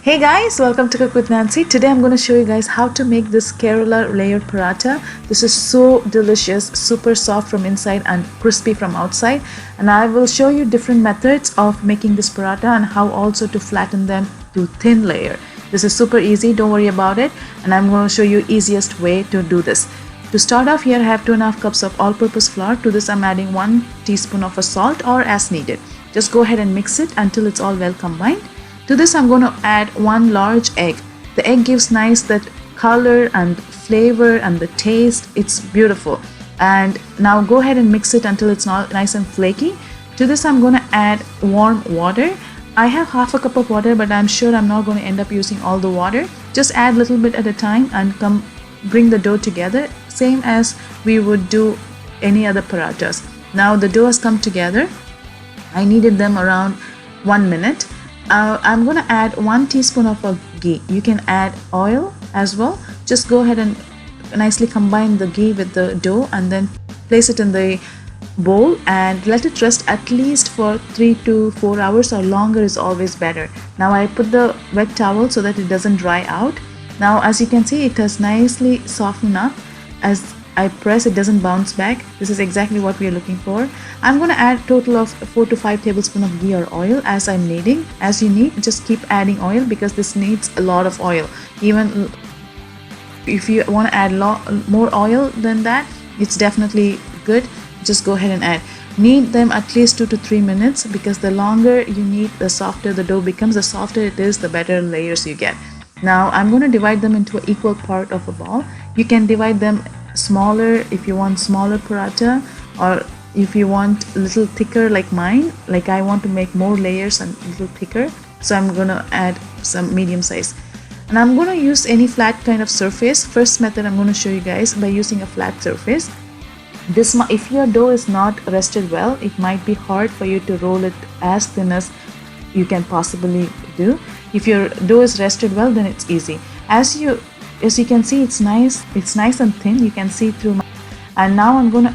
Hey guys, welcome to Cook with Nancy. Today I'm going to show you guys how to make this Kerala layered paratha. This is so delicious, super soft from inside and crispy from outside. And I will show you different methods of making this paratha and how also to flatten them to thin layer. This is super easy, don't worry about it. And I'm going to show you easiest way to do this. To start off, here I have 2.5 cups of all-purpose flour. To this I'm adding 1 teaspoon of a salt or as needed. Just go ahead and mix it until it's all well combined. To this I'm going to add 1 large egg. The egg gives nice that color and flavor and the taste. It's beautiful. And now go ahead and mix it until it's not nice and flaky. To this I'm going to add warm water. I have half a cup of water, but I'm sure I'm not going to end up using all the water. Just add a little bit at a time and bring the dough together, same as we would do any other parathas. Now the dough has come together. I kneaded them around 1 minute. I'm going to add 1 teaspoon of ghee. You can add oil as well. Just go ahead and nicely combine the ghee with the dough and then place it in the bowl and let it rest at least for 3 to 4 hours, or longer is always better. Now I put the wet towel so that it doesn't dry out. Now as you can see, it has nicely softened up. As I press, it doesn't bounce back. This is exactly what we are looking for. I'm going to add a total of 4 to 5 tablespoons of ghee or oil as I'm kneading. As you need, just keep adding oil because this needs a lot of oil. Even if you want to add more oil than that, it's definitely good. Just go ahead and add. Knead them at least 2 to 3 minutes because the longer you knead, the softer the dough becomes. The softer it is, the better layers you get. Now I'm going to divide them into an equal part of a ball. You can divide them smaller if you want smaller paratha, or if you want a little thicker like mine, like I want to make more layers and a little thicker, so I'm going to add some medium size. And I'm going to use any flat kind of surface. First method I'm going to show you guys by using a flat surface. If your dough is not rested well, it might be hard for you to roll it as thin as you can possibly do. If your dough is rested well, then it's easy. As you can see, it's nice and thin. You can see through and now I'm going to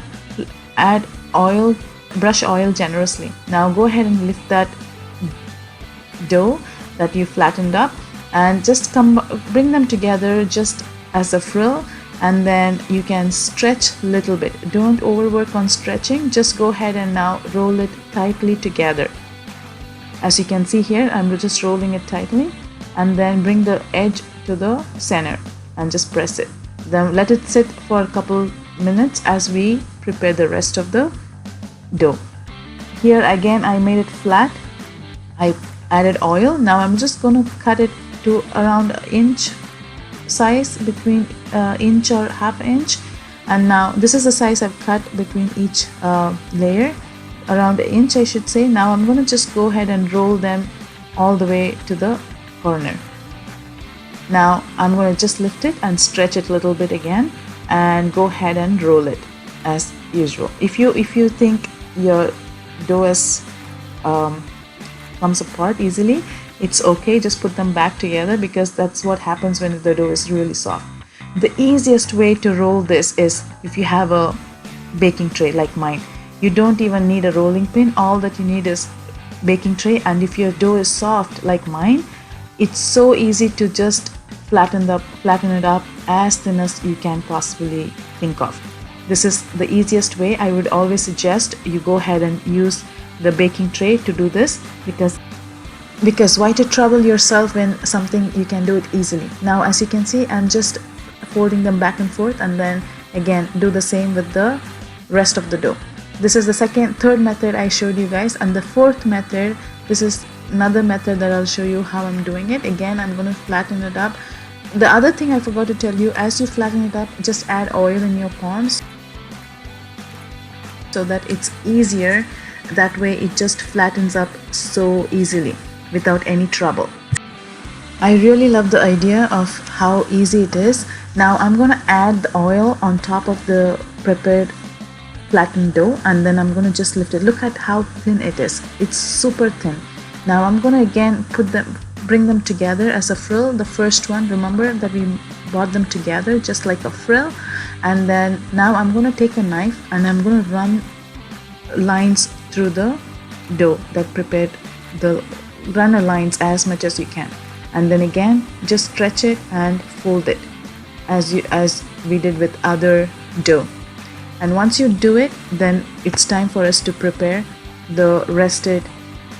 add oil, brush oil generously. Now go ahead and lift that dough that you flattened up and just bring them together just as a frill, and then you can stretch a little bit. Don't overwork on stretching. Just go ahead and now roll it tightly together. As you can see here, I'm just rolling it tightly, and then bring the edge to the center and just press it. Then let it sit for a couple minutes as we prepare the rest of the dough. Here again I made it flat. I added oil. Now I'm just going to cut it to around an inch size, between inch or half inch. And now this is the size I've cut between each layer, around an inch I should say. Now I'm going to just go ahead and roll them all the way to the corner. Now I'm going to just lift it and stretch it a little bit again and go ahead and roll it as usual. If you think your dough comes apart easily, it's okay. Just put them back together because that's what happens when the dough is really soft. The easiest way to roll this is if you have a baking tray like mine. You don't even need a rolling pin. All that you need is baking tray, and if your dough is soft like mine, it's so easy to just flatten it up as thin as you can possibly think of. This is the easiest way. I would always suggest you go ahead and use the baking tray to do this because why to trouble yourself when something you can do it easily. Now as you can see, I'm just folding them back and forth, and then again do the same with the rest of the dough. This is the third method I showed you guys, and the fourth method, this is another method that I'll show you how I'm doing it. Again, I'm going to flatten it up. The other thing I forgot to tell you, as you flatten it up, just add oil in your palms so that it's easier. That way it just flattens up so easily without any trouble. I really love the idea of how easy it is. Now I'm going to add the oil on top of the prepared flattened dough, and then I'm going to just lift it. Look at how thin it is. It's super thin. Now I'm going to again bring them together as a frill. The first one, remember that we brought them together just like a frill. And then now I'm going to take a knife and I'm going to run lines through the dough that prepared. Run a lines as much as you can. and then again just stretch it and fold it as we did with other dough. And once you do it, then it's time for us to prepare the rested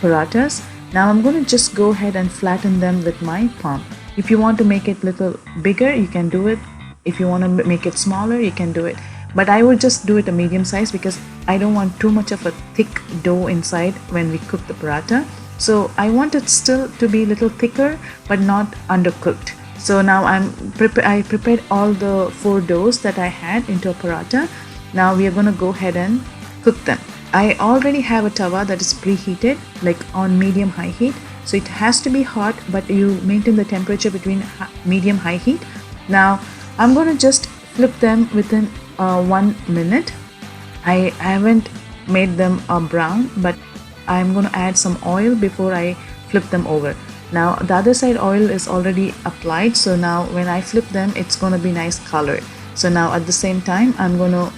parathas. Now I'm going to just go ahead and flatten them with my palm. If you want to make it little bigger, you can do it. If you want to make it smaller, you can do it. But I would just do it a medium size because I don't want too much of a thick dough inside when we cook the paratha. So I want it still to be a little thicker but not undercooked. So now I prepared all the 4 doughs that I had into a paratha. Now we are going to go ahead and cook them. I already have a tawa that is preheated, like on medium high heat. So it has to be hot, but you maintain the temperature between medium high heat. Now I'm going to just flip them within 1 minute. I haven't made them brown, but I'm going to add some oil before I flip them over. Now the other side oil is already applied, so now when I flip them, it's going to be nice colored. So now at the same time, I'm going to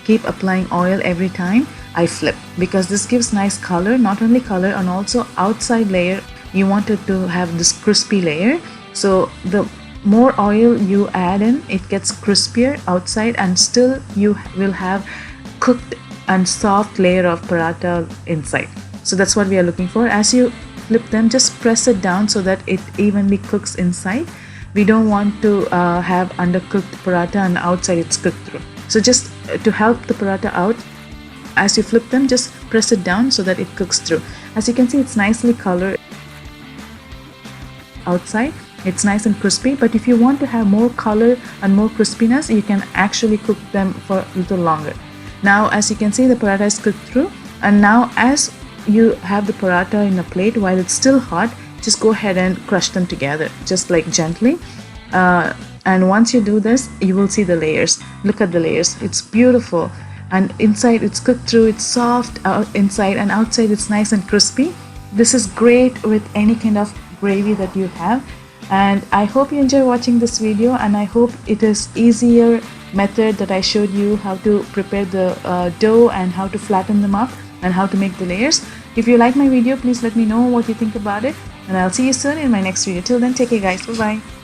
keep applying oil every time I flip, because this gives nice color, not only color, and also outside layer you want it to have this crispy layer. So the more oil you add in, it gets crispier outside, and still you will have cooked and soft layer of paratha inside. So that's what we are looking for. As you flip them, just press it down so that it evenly cooks inside. We don't want to have undercooked paratha and outside it's cooked through. So just to help the paratha out, as you flip them, just press it down so that it cooks through. As you can see, it's nicely colored outside. It's nice and crispy, but if you want to have more color and more crispiness, you can actually cook them for a little longer. Now as you can see, the paratha is cooked through, and now as you have the paratha in a plate while it's still hot, just go ahead and crush them together, just like gently. And once you do this, you will see the layers. Look at the layers, it's beautiful, and inside it's cooked through, it's soft inside, and outside it's nice and crispy. This is great with any kind of gravy that you have. And I hope you enjoy watching this video, and I hope it is easier method that I showed you how to prepare the dough and how to flatten them up and how to make the layers. If you like my video, please let me know what you think about it, and I'll see you soon in my next video. Till then, take care guys, bye bye.